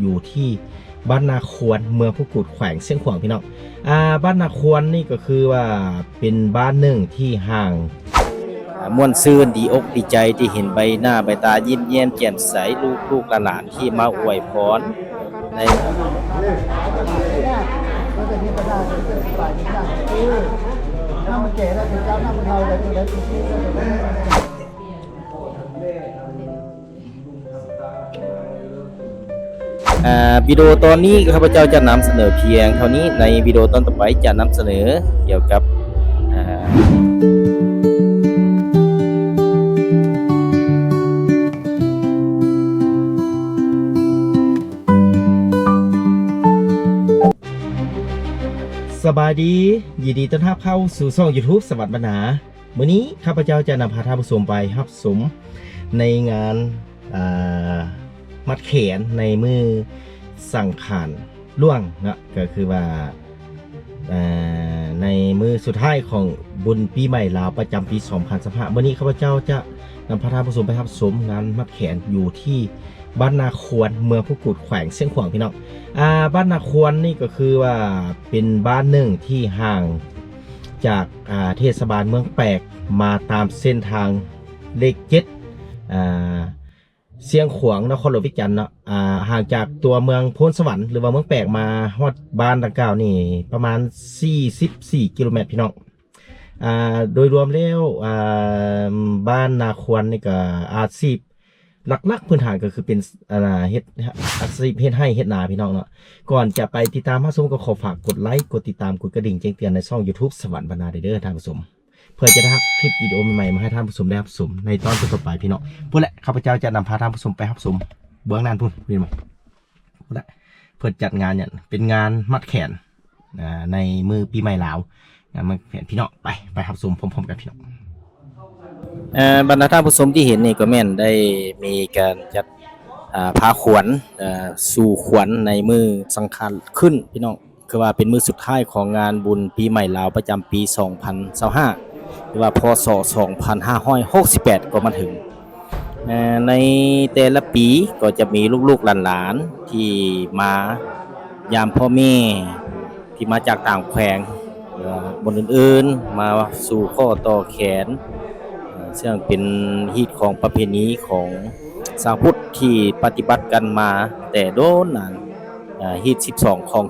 อยู่ที่บ้านนาควรเมืองพุกุดแขวงเชียงขวางพี่น้องบ้านนาควรนี่ก็คือว่าเป็นบ้านหนึ่งที่ห่างม่วนซื่นดีอกดีใจที่เห็นใบหน้าใบตายิ้มแย้มแจ่มใสลูกหลานที่มาอวยพรในวิดีโอตอนนี้ข้าพเจ้าจะนำเสนอเพียงเท่านี้ในวิดีโอตอนต่อไปจะนำเสนอเกี่ยวกับสบายดียินดีต้อนรับเข้าสู่ช่อง YouTube สวัสดิ์บรรณามื้อนี้ข้าพเจ้าจะนำพาท่านผู้ชมไปรับชมในงานมัดแขนในมือสังขารล่วงนะก็คือว่าในมือสุดท้ายของบุญปีใหม่ลาวประจำปี2025วันนี้ข้าพเจ้าจะนำพาท่านผู้ชมไปรับชมงานมัดแขนอยู่ที่บ้านนาควรเมืองพุกุดแขวงเชียงขวางพี่น้องบ้านนาควรนี่ก็คือว่าเป็นบ้านหนึ่งที่ห่างจากเทศบาลเมืองแปกมาตามเส้นทางเลข7เชียงขวางนครหลวงวิจันทร์เนาะห่างจากตัวเมืองโพนสวรรค์หรือว่าเมืองแปกมาฮอดบ้านดังกล่าวนี่ประมาณ44กิโลเมตรพี่น้องโดยรวมแล้วบ้านนาควรนี่ก็อาชีพหลักๆพื้นฐานก็คือเป็นเฮ็ดอาชีพเฮ็ดให้เฮ็ดนาพี่น้องเนาะก่อนจะไปติดตามรับชมก็ขอฝากกดไลค์กดติดตามกดกระดิ่งแจ้งเตือนในช่อง YouTube สวรรค์บรรณาเด้อท่านผู้ชมเพื่อจะได้รับคลิปวิดีโอใหม่ๆมาให้ท่านผู้ชมได้รับชมในตอนต่อไปพี่น้องพูดแหละข้าพเจ้าจะนำพาท่านผู้ชมไปรับชมเบื้องหน้าพูดพี่น้องพูดแหละเพื่อจัดงานเนี่ยเป็นงานมัดแขนในมือปีใหม่ลาวงานมัดแขนพี่น้องไปรับชมพร้อมๆกันพี่น้องบรรดาท่านผู้ชมที่เห็นนี่ก็แม่นได้มีการจัดพาขวัญสู่ขวัญในมือสังขารขึ้นพี่น้องคือว่าเป็นมือสุดท้ายของงานบุญปีใหม่ลาวประจำปี2025หรือว่าพศ2568ก็มาถึงในแต่ละปีก็จะมีลูกๆหลานๆที่มายามพ่อแม่ที่มาจากต่างแขวงบนอื่นๆมาสู่ข้อต่อแขนซึ่งเป็นฮีตของประเพณีของชาวพุทธที่ปฏิบัติกันมาแต่โดนนานฮีต12ของ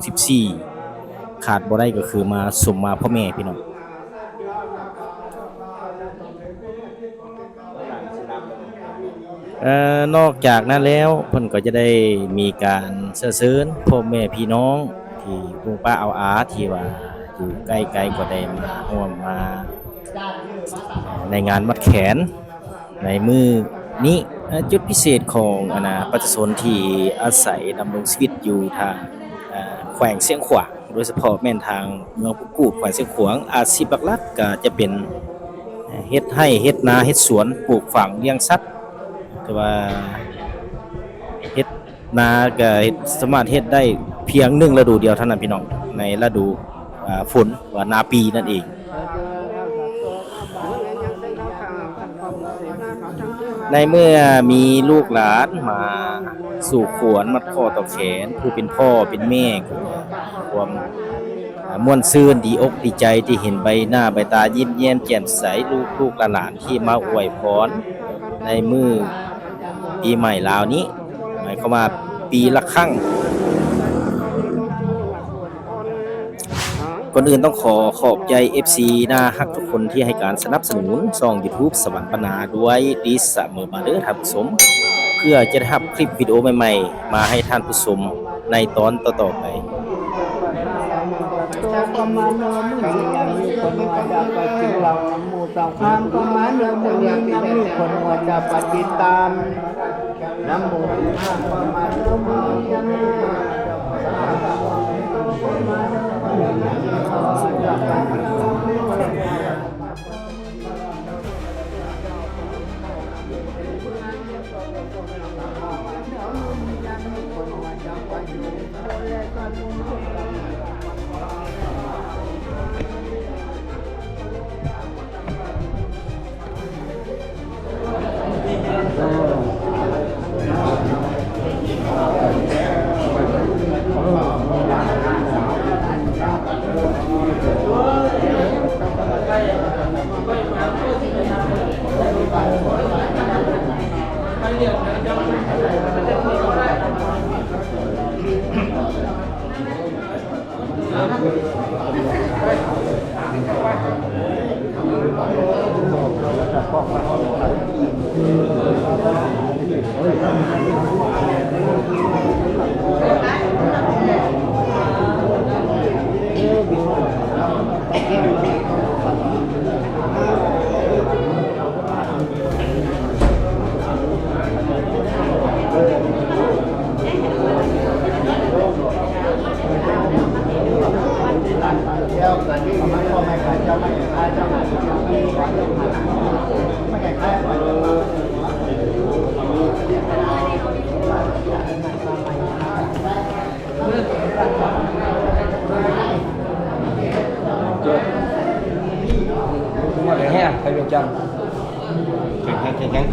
14ขาดบ่ได้ก็คือมาสมมาพ่อแม่พี่น้องนอกจากนั้นแล้วเพิ่นก็จะได้มีการเชิญพ่อแม่พี่น้องที่ลุงป้าเอาอาที่ว่าอยู่ใกล้ๆก็ได้มาร่วมมาในงานมัดแขนในมือนี้จุดพิเศษของประชาชนที่อาศัยดำรงชีวิตอยู่ทางแขวงเชียงขวางโดยเฉพาะแม่นทางเมืองพุกูดแขวงเชียงขวางอาชีพหลักๆก็จะเป็นเฮ็ดให้เฮ็ดนาเฮ็ดสวนปลูกฝังเลี้ยงสัตว์แต่ว่าเฮ็ดนาก็สามารถเฮ็ดได้เพียง1ฤดูเดียวเท่านั้นพี่น้องในฤดูฝนว่านาปีนั่นเองในเมื่อมีลูกหลานมาสู่ขวัญมัดคอต่อแขนผู้เป็นพ่อเป็นแม่ความม่วนซื่นดีอกดีใจที่เห็นใบหน้าใบตายิ้มแย้มแจ่มใสลูกหลานที่มาอวยพรในมือปีใหม่ลาวนี้หมายความว่าปีละครั้งก่อนอื่นต้องขอบใจ FC นะฮักทุกคนที่ให้การสนับสนุนช่อง YouTube สวรรค์บรรณาด้วยดีเสมอมาเด้อท่านผู้ชมเพื่อจะได้รับคลิปวิดีโอใหม่ๆมาให้ท่านผู้ชมในตอนต่อๆไปก็มาเนื้อมือยังมีคนว่าจะปฏิบัติหมู่สองข้างก็มาเนื้อมือยังมีคนว่าจะปฏิตามน้ำหมู่ข้างก็มาเนื้อมือยังมี มาแห้งใครเป็นจัง แข็ง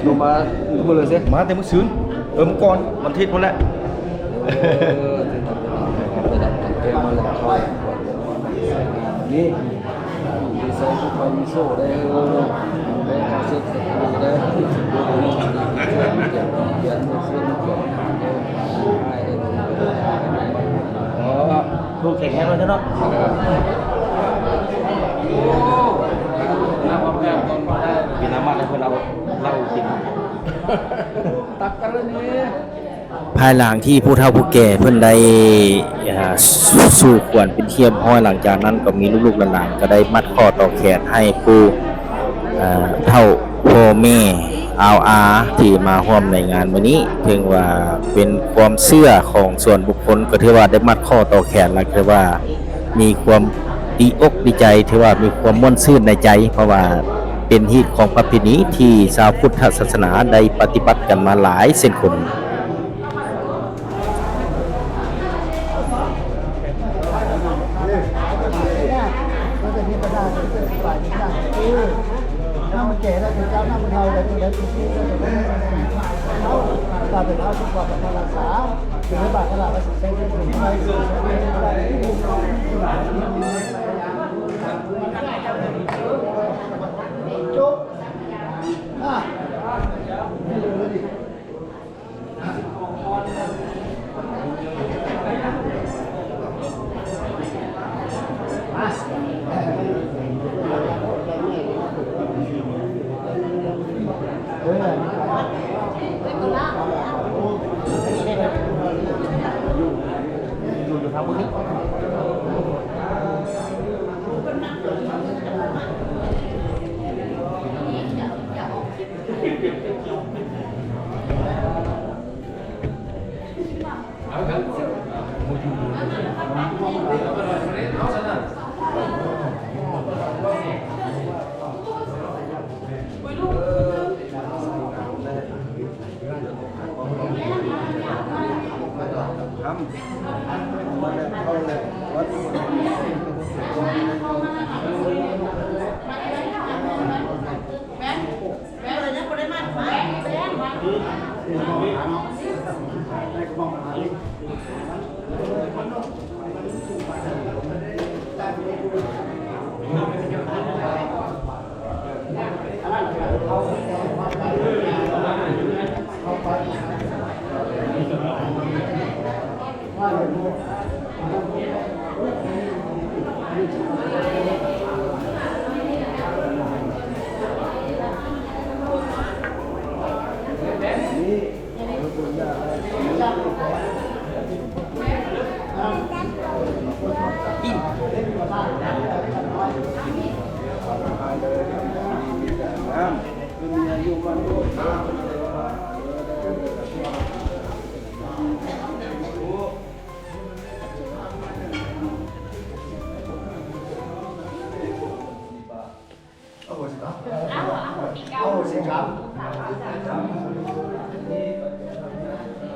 ลงมาเมื่อเลยสิ มาแต่มื้อซื้นเมื่อก่อนวันอาทิตย์พุ่นแหละ เตะมาแล้วเขานี่ดีไซน์ทุกคนมีโซ่ได้ได้เขาเซ็ตได้เขียนเส้นเขียนอ๋อ ถูกแข็งแล้วเนาะ น้ำความแข็งคนมาได้ กินน้ำมันแล้วเพิ่นเอาเหล้ากิน ตักกันเลยนี่ ภายหลังที่ผู้เฒ่าผู้แก่เพิ่นได้สู่ขวัญเป็นเทียมห้อยหลังจากนั้นก็มีลูกๆหลานๆก็ได้มัดข้อต่อแขนให้ผู้เฒ่าพ่อแม่อาที่มาร่วมในงานวันนี้ถึงว่าเป็นความเชื่อของส่วนบุคคลก็ถือว่าได้มัดข้อต่อแขนแล้วคือว่ามีความดีอกดีใจถือว่ามีความม่วนซื่นในใจเพราะว่าเป็นฮีตของประเพณีที่ชาวพุทธศาสนาได้ปฏิบัติกันมาหลายเส้นคน น้ำมันแก่แล้วถึงเจ้าน้ำมันเทาแล้วถึงได้ทุกที่เขาตาเป็นเอาทุกความเป็นรักษาถึงได้บาดกระดาษมาใช้ได้ถึงไปจุ๊บไม่ดูเลยดิอยู่ทางบนนี้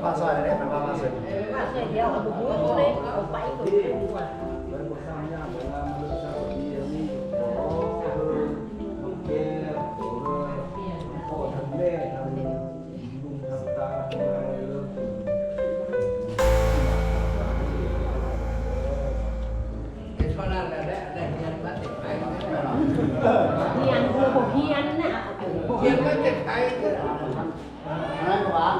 ป้าซอยอะไรเนี่ยเป็นป้าซอย เดียวเอาบุกบุกเลยเอาไปก่อน เฮียนคือผมเฮียนนะเฮียนก็เจ็บใจนั่นหวาน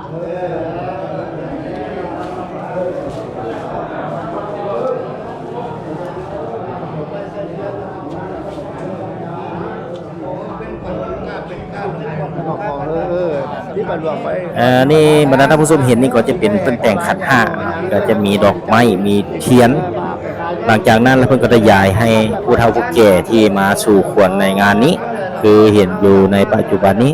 บอกขอ ไปรวมไป นี่บรรดาท่านผู้ชมเห็นนี่ก็จะเป็นเพิ่นแต่งขันห้าก็จะมีดอกไม้มีเทียน หลังจากนั้นแล้วเพิ่นก็ได้ย้ายให้ผู้เฒ่าผู้แก่ที่มาสู่ขวัญในงานนี้ คือเห็นอยู่ในปัจจุบันนี้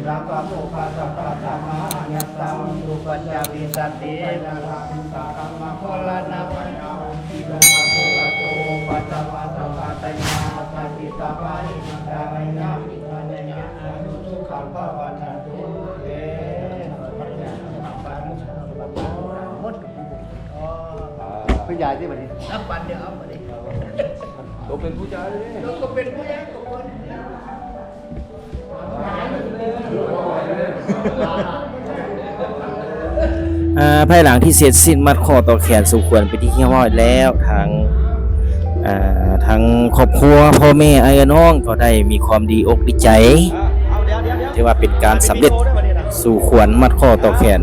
รักพระโพคาสัพพะธรรมะยัสสังสุปัญญาวิสัตตินาลาภิสาคัมมะโคลานาปัญญาทิโลภะโสละโสปัจจวัตตะปะตยาสัจจิตาปาหิมันดาไมนะมิทันยะสุขังภะวันตันตุเตหมดผู้ใหญ่ที่บัดนี้นับปันเดียวเอาบัดนี้ ก็เป็นผู้ชายเลย เราก็เป็นผู้ใหญ่ทุกคน ภายหลังที่เสร็จสิ้นมัดข้อต่อแขนสมควรเป็นที่เรียบร้อยแล้วทางครอบครัวพ่อแม่ไอ้น้องก็ได้มีความดีอกดีใจที่ว่าเป็นการสำเร็จสู่ขวัญมัดข้อต่อแขน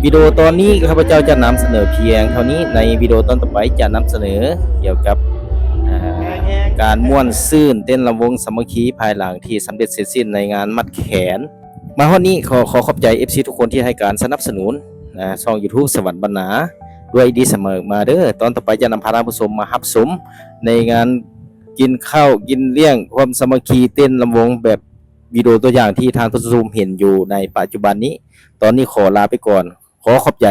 วิดีโอตอนนี้ข้าพเจ้าจะนำเสนอเพียงเท่านี้ในวิดีโอตอนต่อไปจะนำเสนอเกี่ยวกับการม่วนซื่นเต้นลำวงสามัคคีภายหลังที่สำเร็จเสร็จสิ้นในงานมัดแขนมาวันนี้ขอขอบใจ FC ทุกคนที่ให้การสนับสนุนช่อง YouTube สวรรค์บรรณาด้วยดีเสมอมาเด้อตอนต่อไปจะนำพาท่านผู้ชมมารับชมในงานกินข้าวกินเลี้ยงความสามัคคีเต้นลำวงแบบวิดีโอตัวอย่างที่ทางผู้ชมเห็นอยู่ในปัจจุบันนี้ตอนนี้ขอลาไปก่อนขอขอบใจ